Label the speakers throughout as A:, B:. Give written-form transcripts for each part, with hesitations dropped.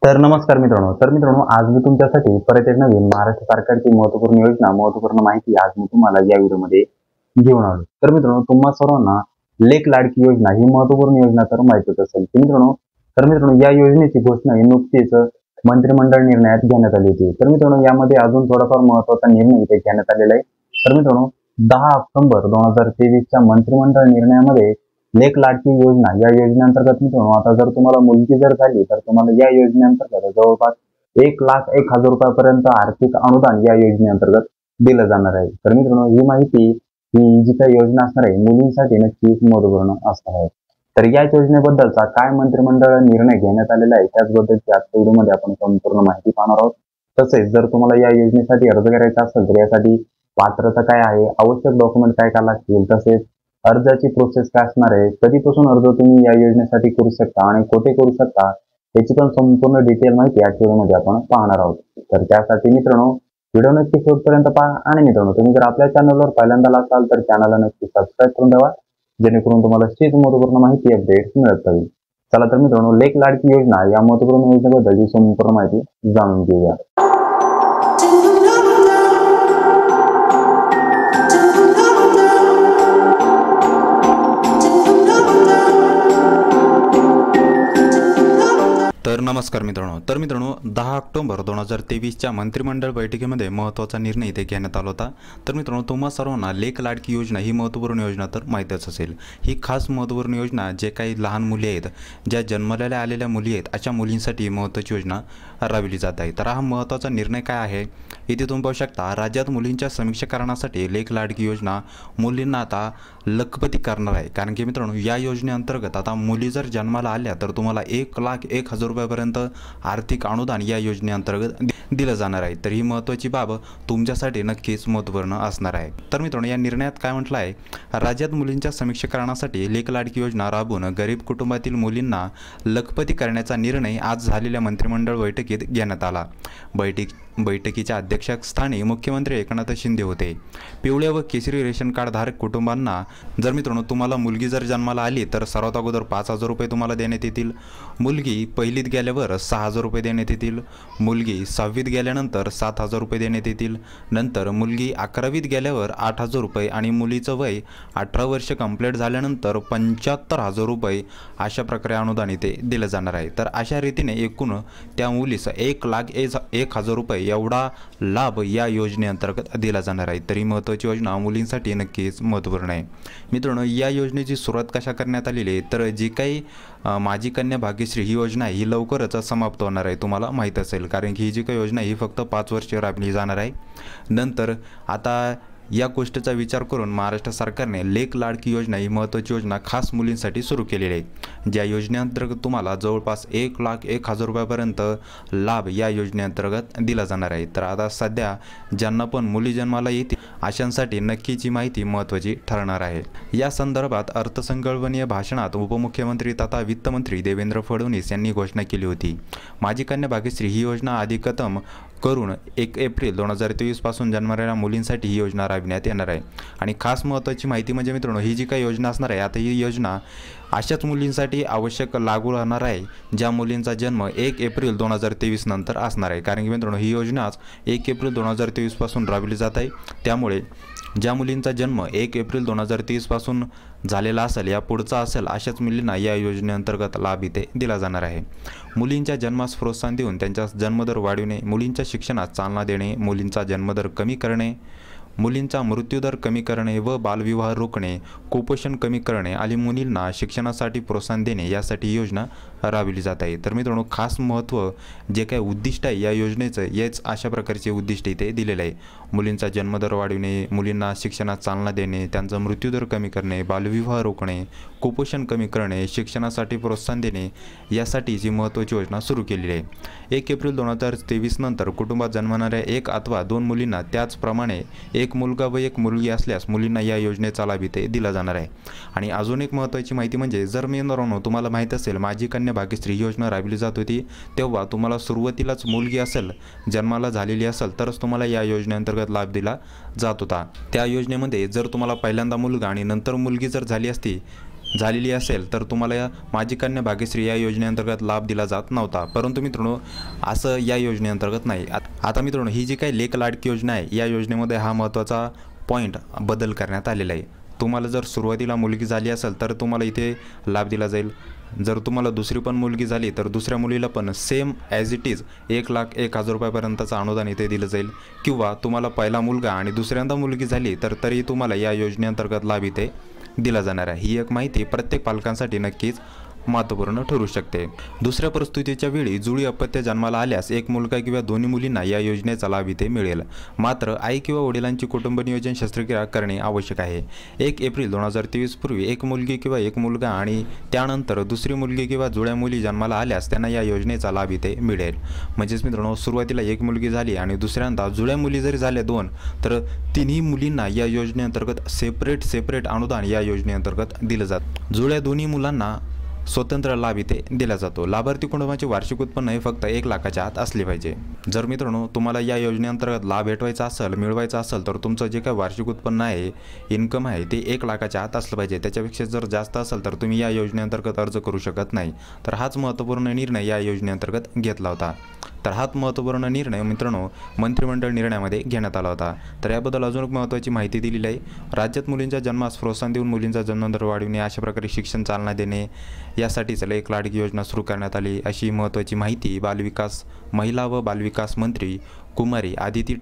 A: तर नमस्कार मित्रांनो, आज मी तुमच्यासाठी परत एक नवीन महाराष्ट्र सरकारची महत्त्वपूर्ण योजना, महत्त्वपूर्ण माहिती आज मी तुम्हाला या व्हिडिओमध्ये घेऊन आलो. तर मित्रांनो, तुम्हा सर्वांना लेक लाडकी योजना ही महत्त्वपूर्ण योजना तर माहितीच असेल. तर मित्रांनो या योजनेची घोषणा ही नुकतीच मंत्रिमंडळ निर्णयात घेण्यात आली होती. तर मित्रांनो यामध्ये अजून थोडाफार महत्त्वाचा निर्णय इथे घेण्यात आलेला आहे. तर मित्रांनो 10 ऑक्टोबर 2023च्या मंत्रिमंडळ निर्णयामध्ये लेक लाडकी योजना या योजनेअंतर्गत मित्रांनो आता जर तुम्हाला मुलगी जर झाली तर तुम्हाला या योजनेअंतर्गत जवळपास 1,01,000 रुपयापर्यंत आर्थिक अनुदान या योजनेअंतर्गत दिलं जाणार आहे. तर मित्रांनो ही माहिती ही जी काही योजना असणार आहे मुलींसाठी नक्कीच महत्त्वपूर्ण असणार आहे. तर या योजनेबद्दलचा काय मंत्रिमंडळ निर्णय घेण्यात आलेला आहे त्याचबद्दलची आजच्या व्हिडिओमध्ये आपण संपूर्ण माहिती पाहणार आहोत. तसेच जर तुम्हाला या योजनेसाठी अर्ज करायचा असेल तर यासाठी पात्रता काय आहे, आवश्यक डॉक्युमेंट काय काय लागतील, तसेच अर्जाची प्रोसेस काय असणार आहे, कधीपासून अर्ज तुम्ही या योजनेसाठी करू शकता आणि कुठे करू शकता याची पण संपूर्ण डिटेल माहिती या व्हिडिओमध्ये आपण पाहणार आहोत. तर त्यासाठी मित्रांनो व्हिडिओ नक्की शेवटपर्यंत पहा आणि मित्रांनो तुम्ही जर आपल्या चॅनलवर पहिल्यांदा असाल तर चॅनलला नक्की सबस्क्राईब करून ठेवा जेणेकरून तुम्हाला हीच महत्त्वपूर्ण माहिती अपडेट्स मिळत राहील. चला तर मित्रांनो लेक लाडकी योजना या महत्त्वपूर्ण योजनेबद्दलची संपूर्ण माहिती जाणून घेऊया.
B: नमस्कार मित्रांनो 10 ऑक्टोबर 2023च्या मंत्रिमंडळ बैठकीमध्ये महत्त्वाचा निर्णय इथे घेण्यात आला होता. तर मित्रांनो तुम्हा सर्वांना लेक लाडकी योजना ही महत्त्वपूर्ण योजना तर माहीतच असेल. ही खास महत्त्वपूर्ण योजना जे काही लहान मुली आहेत, ज्या जन्मलेल्या आलेल्या मुली आहेत, अशा मुलींसाठी महत्त्वाची योजना राबविली जात आहे. तर हा महत्त्वाचा निर्णय काय आहे इथे तुम्ही पाहू शकता. राज्यात मुलींच्या सक्षमीकरणासाठी लेक लाडकी योजना मुलींना आता लखपती करणार आहे. कारण की मित्रांनो या योजनेअंतर्गत आता मुली जर जन्माला आल्या तर तुम्हाला 1,01,000 रुपयापर्यंत आर्थिक अनुदान या योजनेअंतर्गत दिलं जाणार आहे. तर ही महत्त्वाची बाब तुमच्यासाठी नक्कीच महत्त्वपूर्ण असणार आहे. तर मित्रांनो या निर्णयात काय म्हटलं आहे, राज्यात मुलींच्या सक्षमीकरणासाठी लेक लाडकी योजना राबवून गरीब कुटुंबातील मुलींना लखपती करण्याचा निर्णय आज झालेल्या मंत्रिमंडळ बैठकीत घेण्यात आला. बैठकीच्या अध्यक्षस्थानी मुख्यमंत्री एकनाथ शिंदे होते. पिवळे व केसरी रेशन कार्ड धारक कुटुंबांना जर मित्रांनो तुम्हाला मुलगी जर जन्माला आली तर सर्वात अगोदर 5,000 रुपये तुम्हाला देण्यात येतील. मुलगी पहिलीत गेल्यावर 6,000 रुपये देण्यात येतील. मुलगी 6वीत गेल्यानंतर 7,000 रुपये देण्यात येतील. नंतर मुलगी 11वीत गेल्यावर 8,000 रुपये आणि मुलीचं वय 18 वर्ष कंप्लीट झाल्यानंतर 75,000 रुपये अशा प्रकारे अनुदान इथे दिलं जाणार आहे. तर अशा रीतीने एकूण त्या मुलीस 1,01,000 रुपये एवढा लाभ या योजनेअंतर्गत दिला जाणार आहे. तरी महत्त्वाची योजना मुलींसाठी नक्कीच महत्त्वपूर्ण आहे. मित्रांनो या योजनेची सुरुवात कशा करण्यात आलेली आहे तर जी काही माझी कन्या भाग्यश्री ही योजना ही लवकरच समाप्त होणार आहे. तुम्हाला माहीत असेल कारण की ही जी काही योजना ही फक्त 5 वर्षे राबविली जाणार आहे. नंतर आता या गोष्टीचा विचार करून महाराष्ट्र सरकारने लेक लाडकी योजना ही महत्त्वाची योजना खास मुलींसाठी सुरू केलेली आहे. ज्या योजनेअंतर्गत तुम्हाला जवळपास 1,01,000 रुपयापर्यंत लाभ या योजनेअंतर्गत दिला जाणार आहे. तर आता सध्या ज्यांना पण मुली जन्माला येतील अशांसाठी नक्कीची माहिती महत्त्वाची ठरणार आहे. या संदर्भात अर्थसंकल्पीय भाषणात उपमुख्यमंत्री तथा वित्तमंत्री देवेंद्र फडणवीस यांनी घोषणा केली होती. माझी कन्या भाग्यश्री ही योजना अधिकतम करून 1 एप्रिल 2023 पासून जन्मलेल्या मुलींसाठी ही योजना राबविण्यात येणार आहे. आणि खास महत्त्वाची माहिती म्हणजे मित्रांनो ही जी काही योजना असणार आहे आता ही योजना अशाच मुलींसाठी आवश्यक लागू राहणार आहे ज्या मुलींचा जन्म 1 एप्रिल 2023 नंतर असणार आहे. कारण की मित्रांनो ही योजनाच 1 एप्रिल 2023 पासून राबविली जात आहे. त्यामुळे ज्या मुलींचा जन्म 1 एप्रिल 2023 पासून झालेला असेल या पुढचा असेल अशाच मुलींना या योजनेअंतर्गत लाभ इथे दिला जाणार आहे. मुलींच्या जन्मास प्रोत्साहन देऊन त्यांचा जन्मदर वाढविणे, मुलींच्या शिक्षणात चालना देणे, मुलींचा जन्मदर कमी करणे, मुलींचा मृत्यूदर कमी करणे व बालविवाह रोखणे, कुपोषण कमी करणे आणि मुलींना शिक्षणासाठी प्रोत्साहन देणे यासाठी ही योजना राबविली जात आहे. तर मित्रांनो खास महत्त्व जे काही उद्दिष्ट आहे या योजनेचं हेच अशा प्रकारचे उद्दिष्ट इथे दिलेलं आहे. मुलींचा जन्मदर वाढविणे, मुलींना शिक्षणात चालना देणे, त्यांचा मृत्यूदर कमी करणे, बालविवाह रोखणे, कुपोषण कमी करणे, शिक्षणासाठी प्रोत्साहन देणे यासाठी जी महत्त्वाची योजना सुरू केलेली आहे. 1 एप्रिल 2023 नंतर कुटुंबात जन्मणाऱ्या 1 अथवा 2 मुलींना त्याचप्रमाणे 1 मुलगा व 1 मुलगी असल्यास मुलींना या योजनेचा लाभ इथे दिला जाणार आहे. आणि अजून एक महत्त्वाची माहिती म्हणजे जर मित्रांनो तुम्हाला माहीत असेल माझी कन्या भाग्यश्री ही योजना राबविली जात होती तेव्हा तुम्हाला सुरुवातीलाच मुलगी असेल जन्माला झालेली असेल तरच तुम्हाला या योजनेअंतर्गत लाभ दिला जात होता. त्या योजनेमध्ये जर तुम्हाला पहिल्यांदा मुलगा आणि नंतर मुलगी जर झाली असती झालेली असेल तर तुम्हाला या माझी कन्या भाग्यश्री या योजनेअंतर्गत लाभ दिला जात नव्हता. परंतु मित्रांनो असं या योजनेअंतर्गत नाही. आता मित्रांनो ही जी काही लेक लाडकी योजना आहे या योजनेमध्ये हा महत्त्वाचा पॉईंट बदल करण्यात आलेला आहे. तुम्हाला जर सुरुवातीला मुलगी झाली असेल तर तुम्हाला इथे लाभ दिला जाईल. जर तुम्हाला दुसरी पण मुलगी झाली तर दुसऱ्या मुलीला पण सेम ॲज इट इज 1,01,000 रुपयापर्यंतचं अनुदान इथे दिलं जाईल. किंवा तुम्हाला पहिला मुलगा आणि दुसऱ्यांदा मुलगी झाली तर तरी तुम्हाला या योजनेअंतर्गत लाभ इथे दिला जाणार आहे. ही एक माहिती प्रत्येक पालकांसाठी नक्कीच महत्त्वपूर्ण ठरू शकते. दुसऱ्या परिस्थितीच्या वेळी जुळी अपत्य जन्माला आल्यास एक मुलगा किंवा दोन्ही मुलींना या योजनेचा लाभ इथे मिळेल. मात्र आई किंवा वडिलांची कुटुंब नियोजन शस्त्रक्रिया करणे आवश्यक आहे. 1 एप्रिल 2023 पूर्वी एक मुलगी किंवा एक मुलगा आणि त्यानंतर दुसरी मुलगी किंवा जुळ्या मुली जन्माला आल्यास त्यांना या योजनेचा लाभ इथे मिळेल. म्हणजेच मित्रांनो सुरुवातीला एक मुलगी झाली आणि दुसऱ्यांदा जुळ्या मुली जरी झाल्या 2 तर तिन्ही मुलींना या योजनेअंतर्गत सेपरेट अनुदान या योजनेअंतर्गत दिलं जातं. जुळ्या दोन्ही मुलांना स्वतंत्र लाभ इथे दिला जातो. लाभार्थी कुटुंबाचे वार्षिक उत्पन्न हे फक्त 1 लाखाच्या आत असले पाहिजे. जर मित्रांनो तुम्हाला या योजनेअंतर्गत लाभ मिळवायचा असेल तर तुमचं जे काही वार्षिक उत्पन्न आहे इन्कम आहे ते 1 लाखाच्या आत असलं पाहिजे. त्याच्यापेक्षा जर जास्त असेल तर तुम्ही या योजनेअंतर्गत अर्ज करू शकत नाही. तर हाच महत्त्वपूर्ण निर्णय या योजनेअंतर्गत घेतला होता. तर हाच महत्त्वपूर्ण निर्णय मित्रांनो मंत्रिमंडळ निर्णयामध्ये घेण्यात आला होता. तर याबद्दल अजून एक महत्त्वाची माहिती दिलेली आहे. राज्यात मुलींच्या जन्मास प्रोत्साहन देऊन मुलींचा जन्मदर वाढविणे अशा प्रकारे शिक्षण चालना देणे यासाठीच लेक लाडकी योजना सुरू करण्यात आली अशी महत्त्वाची माहिती महिला व बालविकास मंत्री कुमारी आदिती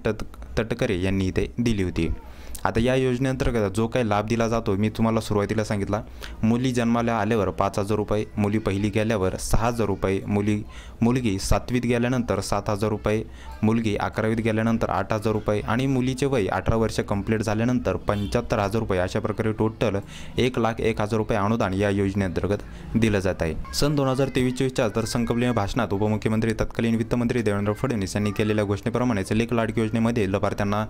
B: तटकरे यांनी इथे दिली होती. आता या योजनेअंतर्गत जो काही लाभ दिला जातो मी तुम्हाला सुरुवातीला सांगितला. मुली जन्माला आल्यावर 5,000 रुपये, मुली पहिली गेल्यावर 6,000 रुपये, मुलगी 7वीत गेल्यानंतर 7,000 रुपये, मुलगी 11वीत गेल्यानंतर 8,000 रुपये आणि मुलीचे वय 18 वर्ष कंप्लीट झाल्यानंतर 75,000 रुपये अशा प्रकारे टोटल 1,01,000 रुपये अनुदान या योजनेअंतर्गत दिलं जात आहे. सन 2023-24च्या अर्थसंकल्पीय भाषणात उपमुख्यमंत्री तत्कालीन वित्तमंत्री देवेंद्र फडणवीस यांनी केलेल्या घोषणेप्रमाणेच लेक लाडकी योजनेमध्ये लाभार्थ्यांना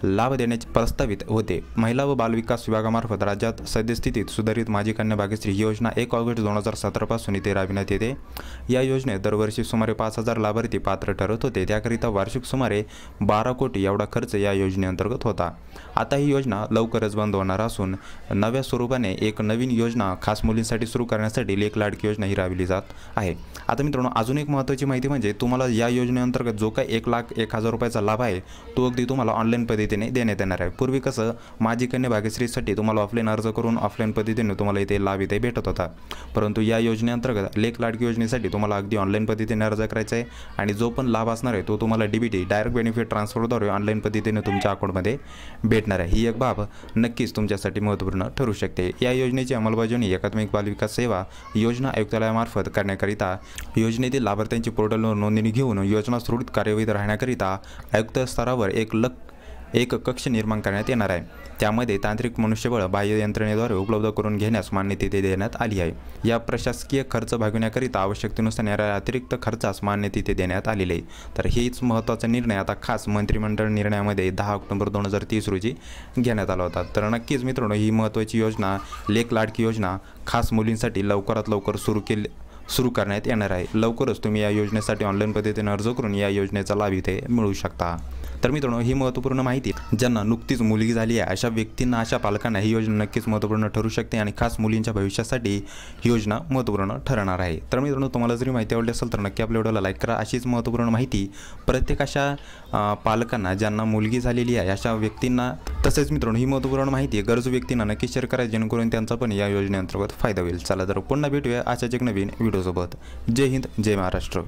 B: लाभ देण्याचे प्रस्तावित होते. महिला व बालविकास विभागामार्फत राज्यात सद्यस्थितीत सुधारित माझी कन्या भाग्यश्री ही योजना 1 ऑगस्ट 2017 पासून इथे राबविण्यात येते. या योजनेत दरवर्षी सुमारे 5,000 लाभार्थी पात्र ठरत होते. त्याकरिता वार्षिक सुमारे 12 कोटी एवढा खर्च या योजनेअंतर्गत होता. आता ही योजना लवकरच बंद होणार असून नव्या स्वरूपाने एक नवीन योजना खास मुलींसाठी सुरू करण्यासाठी लेक लाडकी योजना ही राबविली जात आहे. आता मित्रांनो अजून एक महत्त्वाची माहिती म्हणजे तुम्हाला या योजनेअंतर्गत जो काही 1,01,000 रुपयाचा लाभ आहे तो अगदी तुम्हाला ऑनलाईन पद्धतीने देण्यात येणार आहे. पूर्वी कसं माझी कन्या भाग्यश्रीसाठी तुम्हाला ऑफलाईन अर्ज करून ऑफलाईन पद्धतीने तुम्हाला इथे लाभ इथे भेटत होता. परंतु या योजनेअंतर्गत लेक लाडकी योजनेसाठी तुम्हाला अगदी ऑनलाईन पद्धतीने अर्ज करायचा आहे आणि जो पण लाभ असणार आहे तो तुम्हाला DBT डायरेक्ट बेनिफिट ट्रान्सफरद्वारे ऑनलाईन पद्धतीने तुमच्या अकाउंटमध्ये भेटणार आहे. ही एक बाब नक्कीच तुमच्यासाठी महत्त्वपूर्ण ठरू शकते. या योजनेची अंमलबजावणी एकात्मिक बालविकास सेवा योजना आयुक्तालयामार्फत करण्याकरिता योजनेतील लाभार्थ्यांची पोर्टलवर नोंदणी घेऊन योजना सुरळीत कार्यवाहीत राहण्याकरिता आयुक्त स्तरावर एक कक्ष निर्माण करण्यात येणार आहे. त्यामध्ये तांत्रिक मनुष्यबळ बाह्य यंत्रणेद्वारे उपलब्ध करून घेण्यास मान्यता देण्यात आली आहे. या प्रशासकीय खर्च भागविण्याकरिता आवश्यकतेनुसार येणाऱ्या अतिरिक्त खर्चास मान्यता देण्यात आलेली आहे. तर हेच महत्त्वाचा निर्णय आता खास मंत्रिमंडळ निर्णयामध्ये 10 ऑक्टोबर 2030 रोजी घेण्यात आला होता. तर नक्कीच मित्रांनो ही महत्त्वाची योजना लेक लाडकी योजना खास मुलींसाठी लवकरात लवकर सुरू करण्यात येणार आहे. लवकरच तुम्ही या योजनेसाठी ऑनलाईन पद्धतीने अर्ज करून या योजनेचा लाभ इथे मिळू शकता. तर मित्रांनो ही महत्त्वपूर्ण माहिती ज्यांना नुकतीच मुलगी झाली आहे अशा व्यक्तींना अशा पालकांना ही योजना नक्कीच महत्त्वपूर्ण ठरू शकते आणि खास मुलींच्या भविष्यासाठी ही योजना महत्त्वपूर्ण ठरणार आहे. तर मित्रांनो तुम्हाला जरी माहिती आवडली असेल तर नक्की आपल्या व्हिडिओला लाईक करा. अशीच महत्त्वपूर्ण माहिती प्रत्येक अशा पालकांना ज्यांना मुलगी झालेली आहे अशा व्यक्तींना तसेच मित्रांनो ही महत्त्वपूर्ण माहिती गरजू व्यक्तींना नक्की शेअर करा जेणेकरून त्यांचा पण या योजनेअंतर्गत फायदा होईल. चला तर पुन्हा भेटूया अशाच एक नवीन व्हिडिओसोबत. जय हिंद, जय महाराष्ट्र.